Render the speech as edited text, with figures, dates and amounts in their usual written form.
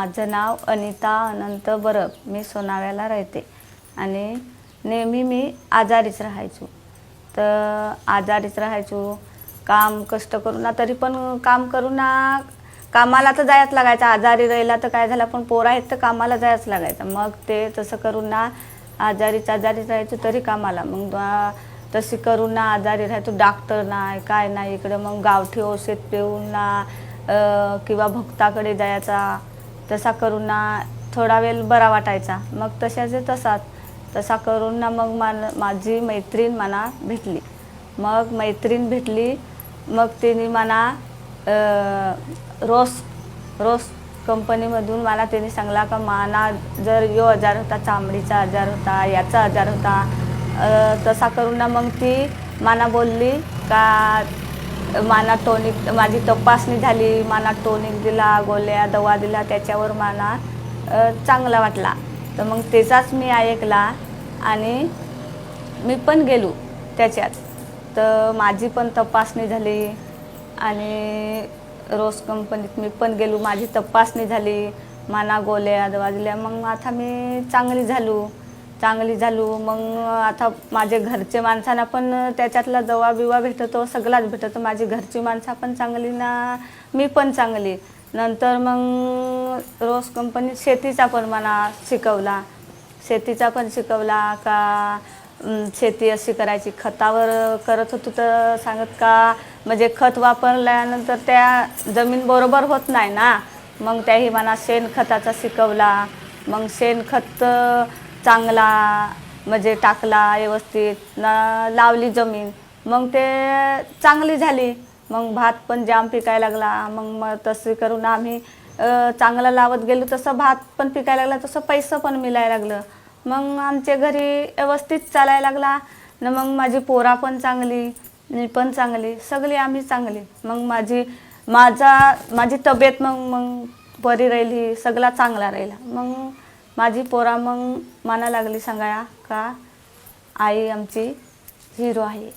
माझं नाव अनिता अनंत बरब. मी सोनाव्याला राहते आणि नेहमी मी आजारीच राहायचो. तर आजारीच राहायचो, काम कष्ट करून ना, तरी पण काम करून ना कामाला तर जायच लागायचं. आजारी राहिला तर काय झालं, पण पोरं आहेत तर कामाला जायच लागायचं. मग ते तसं करून ना आजारीच राहायचो तरी कामाला. मग तशी करून ना आजारी राहायचो, डॉक्टर नाही काय नाही. इकडं मग गावठी औषध पिऊन ना किंवा भक्ताकडे जायचा. तसा करून ना थोडा वेळ बरा वाटायचा. मग तसा करून ना मग माझी मैत्रीण मला भेटली. मग मैत्रीण भेटली, मग तिने मला रोस कंपनीमधून मला त्यांनी सांगला का माना जर यो आजार होता, चामडीचा आजार होता, याचा आजार होता. तसा करून ना मग ती मला बोलली का माना टॉनिक, माझी तपासणी झाली, माना टॉनिक दिला, गोळ्या दवा दिला, त्याच्यावर मला चांगला वाटला. तर मग त्याचाच मी ऐकला आणि मी पण गेलो त्याच्यात. तर माझी पण तपासणी झाली आणि रोज कंपनीत मी पण गेलो, माझी तपासणी झाली, माना गोळ्या दवा दिल्या. मग आता मी चांगली झालो. मग आता माझे घरचे माणसांना पण त्याच्यातला दवा बिवा भेटतो, सगळाच भेटतो. माझी घरची माणसं पण चांगली ना, मी पण चांगली. नंतर मग रोज कंपनीत शेतीचा पण मला शिकवला का शेती अशी करायची. खतावर करत होतो तर सांगत का म्हणजे खत वापरल्यानंतर त्या जमीन बरोबर होत नाही ना. मग त्याही मला शेणखताचा शिकवला. मग शेणखत चांगला म्हणजे टाकला व्यवस्थित ना, लावली जमीन. मग ते चांगली झाली. मग भात पण जाम पिकायला लागला. मग तसे करून आम्ही चांगलं लावत गेलो, तसं भात पण पिकायला लागला, तसं पैसे पण मिळायला लागलं. मग आमच्या घरी व्यवस्थित चालायला लागला ना. मग माझी पोरा पण चांगली, मी पण चांगली, सगळी आम्ही चांगली. मग माझी तब्येत मग बरी राहिली, सगळा चांगला राहिला. मग माझी पोरा मग मला लागली सांगाया का आई आमची हिरो आहे.